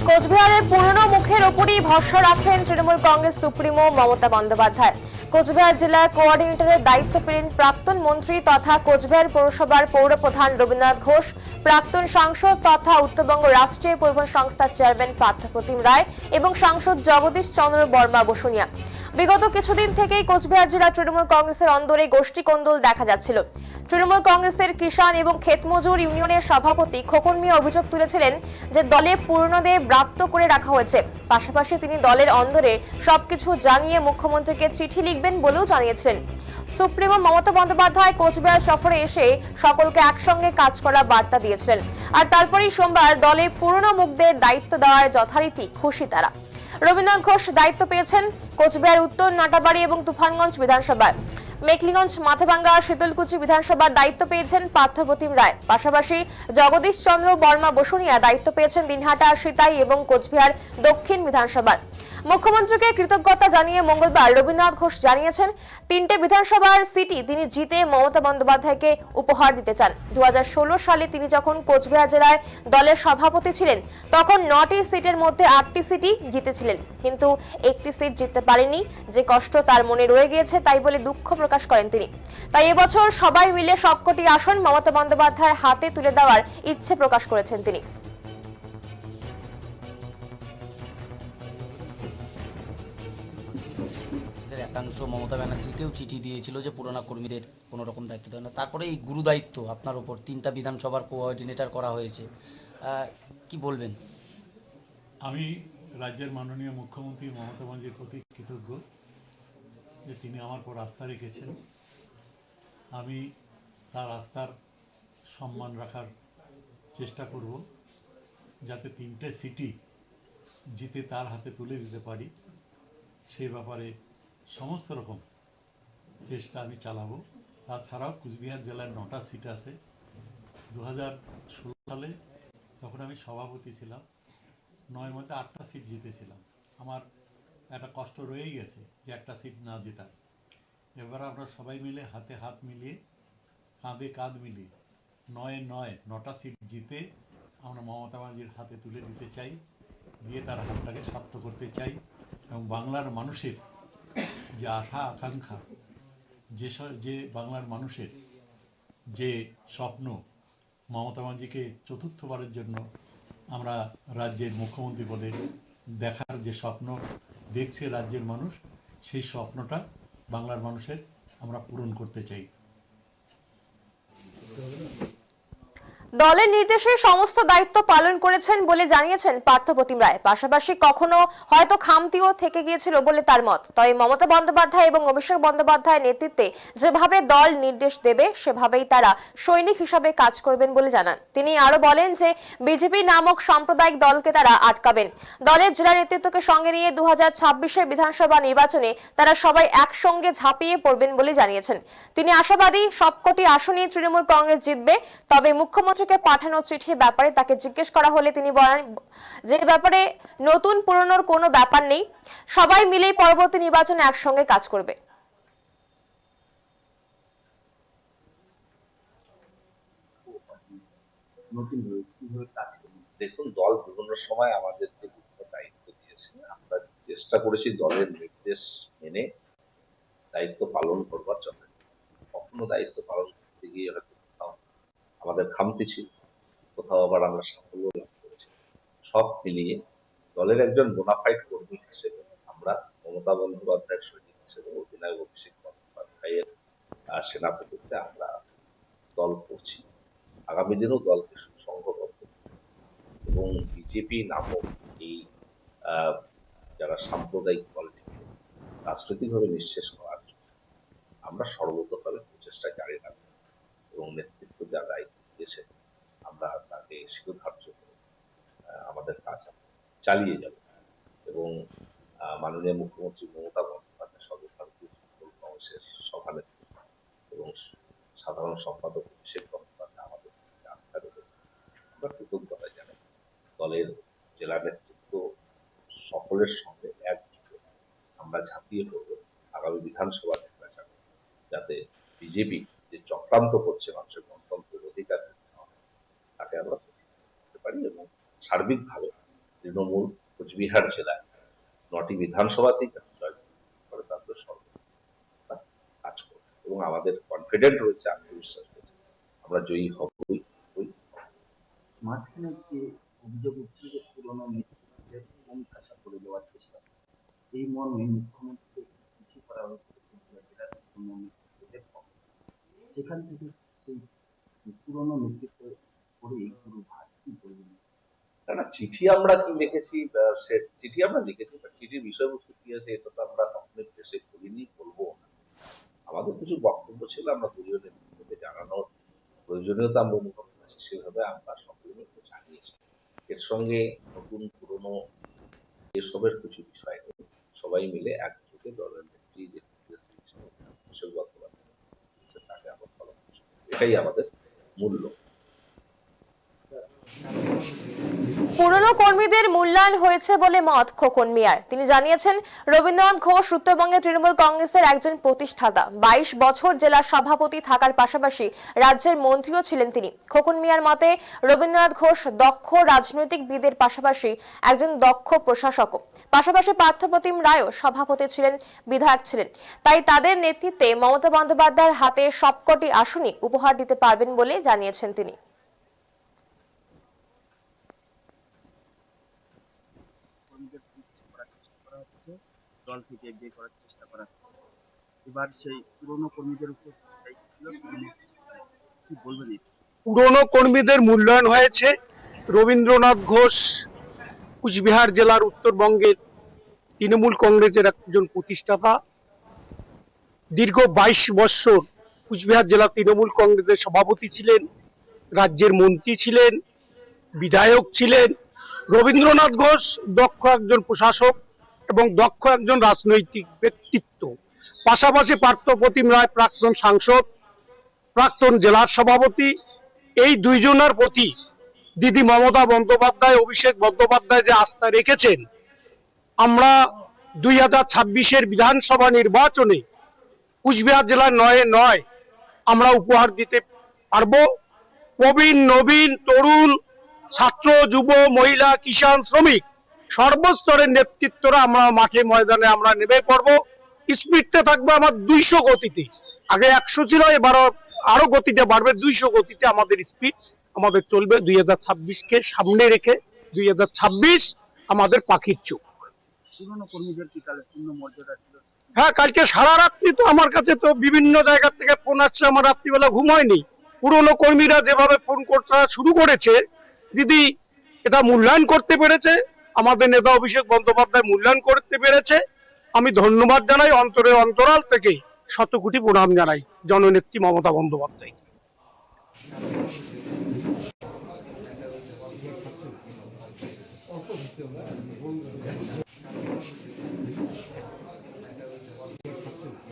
কোচবিহারের পুরনো মুখের ওপরই ভরসা রাখেন তৃণমূল কংগ্রেস সুপ্রিমো মমতা বন্দ্যোপাধ্যায়। কোচবিহার জেলার কোঅর্ডিনেটরের দায়িত্ব পেলেন প্রাক্তন মন্ত্রী তথা কোচবিহার পৌরসভার পৌরপ্রধান রবীন্দ্রনাথ ঘোষ, প্রাক্তন সাংসদ তথা উত্তরবঙ্গ রাষ্ট্রীয় পরিবহন সংস্থার চেয়ারম্যান পার্থপ্রতিম রায় এবং সাংসদ জগদীশ চন্দ্র বর্মা বসুনিয়া। বিগত কিছুদিন থেকেই কোচবিহার জেলা তৃণমূল কংগ্রেসের অন্দরে গোষ্ঠী কোন্দল দেখা যাচ্ছিল। তৃণমূল কংগ্রেসের কিষাণ এবং ক্ষেতমজুর ইউনিয়নের সভাপতি খোকন মিয়া অভিযোগ তুলেছিলেন যে দলে পুরনোদের ব্রাত্য করে রাখা হয়েছে। পাশাপাশি তিনি দলের অন্দরে সবকিছু জানিয়ে মুখ্যমন্ত্রীকে চিঠি লিখবেন বলেও জানিয়েছিলেন। সুপ্রিমো মমতা বন্দ্যোপাধ্যায় কোচবিহার সফরে এসে সকলকে একসঙ্গে কাজ করার বার্তা দিয়েছিলেন। আর তারপরেই সোমবার দলে পুরনো মুখদের দায়িত্ব দেওয়ার যথারীতি খুশি তারা। রবীন্দ্রনাথ ঘোষ দায়িত্ব পেয়েছেন কোচবিহার উত্তর নাটাবাড়ি এবং তুফানগঞ্জ বিধানসভায়। মেখলিগঞ্জ, মাথাভাঙ্গা, শীতলকুচি বিধানসভার দায়িত্ব পেয়েছেন পার্থপ্রতিম রায়। পাশাপাশি জগদীশ চন্দ্র বর্মা বসুনিয়া দায়িত্ব পেয়েছেন দিনহাটা, সিতাই এবং কোচবিহার দক্ষিণ বিধানসভার। মুখ্যমন্ত্রীকে কৃতজ্ঞতা জানিয়ে মঙ্গলবার রবীন্দ্রনাথ ঘোষ জানিয়েছেন, 3টে বিধানসভার সিটই তিনি জিতে মমতা বন্দ্যোপাধ্যায়কে উপহার দিতে চান। 2016 সালে তিনি যখন কোচবিহার জেলায় দলের সভাপতি ছিলেন তখন 9টি সিটের মধ্যে 8টি সিটই জিতেছিলেন, কিন্তু একটি সিট জিততে পারেননি। যে কষ্ট তার মনে রয়ে গিয়েছে তাই বলে দুঃখ প্রকাশ করেন তিনি। তাই এবছর সবাই মিলে সবকটি আসন মমতা বন্দ্যোপাধ্যায়ের হাতে তুলে দেওয়ার ইচ্ছে প্রকাশ করেছেন তিনি। একাংশ মমতা ব্যানার্জিকেও চিঠি দিয়েছিল যে পুরোনো কর্মীদের কোনো রকম দায়িত্ব দেয় না। তারপরে এই গুরু দায়িত্ব আপনার উপর 3টা বিধানসভার কোঅর্ডিনেটর করা হয়েছে, কি বলবেন? আমি রাজ্যের মাননীয় মুখ্যমন্ত্রী মমতা ব্যানার্জির প্রতি কৃতজ্ঞ যে তিনি আমার উপর আস্থা রেখেছেন। আমি তার আস্থার সম্মান রাখার চেষ্টা করব, যাতে 3টে সিটই জিতে তার হাতে তুলে দিতে পারি। সেই ব্যাপারে সমস্ত রকম চেষ্টা আমি চালাবো। তাছাড়াও কুচবিহার জেলার 9টা সিট আছে। 2016 সালে তখন আমি সভাপতি ছিলাম, 9-এর মধ্যে 8টা সিট জিতেছিলাম। আমার একটা কষ্ট রয়েই গেছে যে একটা সিট না জেতার। এবার আমরা সবাই মিলে হাতে হাত মিলিয়ে, কাঁধে কাঁধ মিলিয়ে 9টা সিট জিতে আমরা মমতা ব্যানার্জির হাতে তুলে দিতে চাই, দিয়ে তার হাতটাকে শক্ত করতে চাই। এবং বাংলার মানুষের যে আশা আকাঙ্ক্ষা, যে বাংলার মানুষের যে স্বপ্ন, মমতা ব্যানার্জিকে চতুর্থবারের জন্য আমরা রাজ্যের মুখ্যমন্ত্রী পদে দেখার যে স্বপ্ন দেখছে রাজ্যের মানুষ, সেই স্বপ্নটা বাংলার মানুষের আমরা পূরণ করতে চাই। দলের নির্দেশে সমস্ত দায়িত্ব পালন করেছেন বলে জানিয়েছেন পার্থপ্রতিম রায়। পাশাপাশি কখনো হয়তো খামতিও থেকে গিয়েছিল বলে তার মত। তবে মমতা বন্দ্যোপাধ্যায় এবং অভিষেক বন্দ্যোপাধ্যায়ের নেতৃত্বে যেভাবে দল নির্দেশ দেবে সেভাবেই তারা সৈনিক হিসাবে কাজ করবেন বলে জানান তিনি। আরো বলেন যে বিজেপি নামক সাম্প্রদায়িক দলকে তারা আটকাবেন। দলের জেলা নেতৃত্বকে সঙ্গে নিয়ে 2026-এর বিধানসভা নির্বাচনে তারা সবাই একসঙ্গে ঝাঁপিয়ে পড়বেন বলে জানিয়েছেন তিনি। আশাবাদী সবকটি আসনে তৃণমূল কংগ্রেস জিতবে। তবে মুখ্যমন্ত্রীকে পাঠানো চিঠির ব্যাপারে তাকে জিজ্ঞেস করা হলে তিনি বলেন যে ব্যাপারে নতুন পুরনোর কোনো ব্যাপার নেই, সবাই মিলেই পরবর্তী নির্বাচনে একসঙ্গে কাজ করবে। দেখুন, দল বিভিন্ন সময় আমাদেরকে বিভিন্ন দায়িত্ব দিয়েছে। আমরা চেষ্টা করেছি দলের নির্দেশ মেনে দায়িত্ব পালন করবার যথাযথ। কখনো দায়িত্ব পালন করতে গিয়ে হয়তো কোথাও আমাদের খামতি ছিল, কোথাও আবার আমরা সাফল্য লাভ করেছি। সব মিলিয়ে দলের একজন বোনাফাইড কর্মী হিসেবে আমরা মমতা বন্দ্যোপাধ্যায়ের সৈনিক হিসেবে অধিনায়ক অভিষেক বন্দ্যোপাধ্যায়ের সেনাপতিত্বে আমরা দল করছি। আগামী দিনেও দলকে সুসংঘবদ্ধ এবং বিজেপি নামক এই যারা সাম্প্রদায়িক দলটিকে রাজনৈতিকভাবে নিঃশেষ করার জন্য আমরা সর্বতোভাবে প্রচেষ্টা জারি রাখব এবং নেতৃত্ব যার দায়িত্ব দিয়েছে আমরা তাকে শিরোধার্য করে আমাদের কাজ চালিয়ে যাব। এবং মাননীয় মুখ্যমন্ত্রী মমতা বন্দ্যোপাধ্যায়, সর্বভারতীয় তৃণমূল কংগ্রেসের সভানেত্রী এবং সাধারণ সম্পাদক অভিষেক বন্দ্যোপাধ্যায় আমাদের আস্থা রেখেছে। আমরা কৃতজ্ঞতা জানাই। দলের জেলা নেতৃত্ব সকলের সঙ্গে একজোটে আমরা ঝাঁপিয়ে পড়ব আগামী বিধানসভা নির্বাচনে, যাতে বিজেপি যে চক্রান্ত করছে মানুষের গণতন্ত্রের অধিকার তাকে আমরা প্রতিহত করতে পারি এবং সার্বিকভাবে তৃণমূল কোচবিহার জেলায় 9টি বিধানসভাতেই যাতে জয় করে তাদের সর্বদা কাজ করবে এবং আমাদের কনফিডেন্ট রয়েছে, আত্মবিশ্বাস রয়েছে আমরা জয়ী হবই। মাঝখানে যে অভিযোগ উঠছে যে পুরনো নেতৃত্বের কোণঠাসা করে দেওয়ার চেষ্টা, এই মর্মে মুখ্যমন্ত্রী চিঠি করা হয়েছে কোচবিহার জেলার পুরনো নেতৃত্বের পক্ষে। সেখান থেকে সেই পুরনো নেতৃত্ব করেই পুরো ভাগ কি বলবেন? না, চিঠি আমরা কি লিখেছি, সে চিঠি আমরা লিখেছি, চিঠির বিষয়বস্তু কি আছে এটা তো আমরা কখনোই প্রেসে বলিনি, বলবো না। আমাদের কিছু বক্তব্য ছিল, আমরা দলীয় নেতৃত্বকে জানানোর প্রয়োজনীয়তা আমরা অনুভব করেছি, সেভাবে আমরা সকলে জানিয়েছি। এর সঙ্গে নতুন পুরনো এসবের কিছু বিষয় নেই, সবাই মিলে একযোগে দলের নেত্রী যে নির্দেশ দিয়েছেন অভিষেক বন্দ্যোপাধ্যায় নির্দেশ দিয়েছেন তাকে আমরা ফলো করছি, এটাই আমাদের মূল লক্ষ্য। পুরনো কর্মীদের মূল্যায়ন হয়েছে বলে মত খোকন মিয়ার। তিনি জানিয়েছেন, রবীন্দ্রনাথ ঘোষ উত্তরবঙ্গে তৃণমূল কংগ্রেসের একজন প্রতিষ্ঠাতা। 22 বছর জেলা সভাপতি থাকার পাশাপাশি রাজ্যের মন্ত্রীও ছিলেন তিনি। খোকন মিয়ার মতে, রবীন্দ্রনাথ ঘোষ দক্ষ রাজনৈতিকবিদের পাশাপাশি একজন দক্ষ প্রশাসকও। পাশাপাশি পার্থপ্রতিম রায়ও সভাপতি ছিলেন, বিধায়ক ছিলেন। তাই তাদের নেতৃত্বে মমতা বন্দ্যোপাধ্যায়ের হাতে সবকটি আসনই উপহার দিতে পারবেন বলে জানিয়েছেন তিনি। দল থেকে এগিয়ে করার চেষ্টা করা, এবার সেই পুরনো কর্মীদের উপর কি বলবেন? পুরনো কর্মীদের মূল্যায়ন হয়েছে। রবীন্দ্রনাথ ঘোষ কুচবিহার জেলার উত্তরবঙ্গের তৃণমূল কংগ্রেসের একজন প্রতিষ্ঠাতা। দীর্ঘ 22 বছর কুচবিহার জেলা তৃণমূল কংগ্রেসের সভাপতি ছিলেন, রাজ্যের মন্ত্রী ছিলেন, বিধায়ক ছিলেন। রবীন্দ্রনাথ ঘোষ দক্ষ একজন প্রশাসক এবং দক্ষ একজন রাজনৈতিক ব্যক্তিত্ব। পাশাপাশি পার্থপ্রতিম রায় প্রাক্তন সাংসদ, প্রাক্তন জেলার সভাপতি। এই দুইজনের প্রতি দিদি মমতা বন্দ্যোপাধ্যায়, অভিষেক বন্দ্যোপাধ্যায় যে আস্থা রেখেছেন, আমরা 2026-এর বিধানসভা নির্বাচনে কুচবিহার জেলার 9 আমরা উপহার দিতে পারবো। প্রবীণ, নবীন, তরুণ, ছাত্র, যুব, মহিলা, কিষাণ, শ্রমিক সর্বস্তরের নেতৃত্বরা আমরা মাঠে ময়দানে আমরা নেমে পড়বো। স্পিডটা থাকবে আমার 200 গতিতে। আগে 100 ছিল, এবার আরো গতিটা বাড়বে, 200 গতিতে আমাদের স্পিড আমাদের চলবে। 2026-কে সামনে রেখে 2026 আমাদের পাখির চোখ। পুরনো কর্মীদের কি তাহলে পূর্ণ মর্যাদা ছিল? হ্যাঁ, কালকে সারা রাত্রি তো আমার কাছে তো বিভিন্ন জায়গা থেকে ফোন আসছে, আমার রাত্রিবেলা ঘুম হয়নি। পুরনো কর্মীরা যেভাবে ফোন করতে শুরু করেছে, দিদি এটা মূল্যায়ন করতে পেরেছে, আমাদের নেতা অভিষেক বন্দ্যোপাধ্যায় মূল্যায়ন করতে পেরেছে। আমি ধন্যবাদ জানাই, অন্তরের অন্তরাল থেকে শতকোটি প্রণাম জানাই জননেত্রী মমতা বন্দ্যোপাধ্যায়।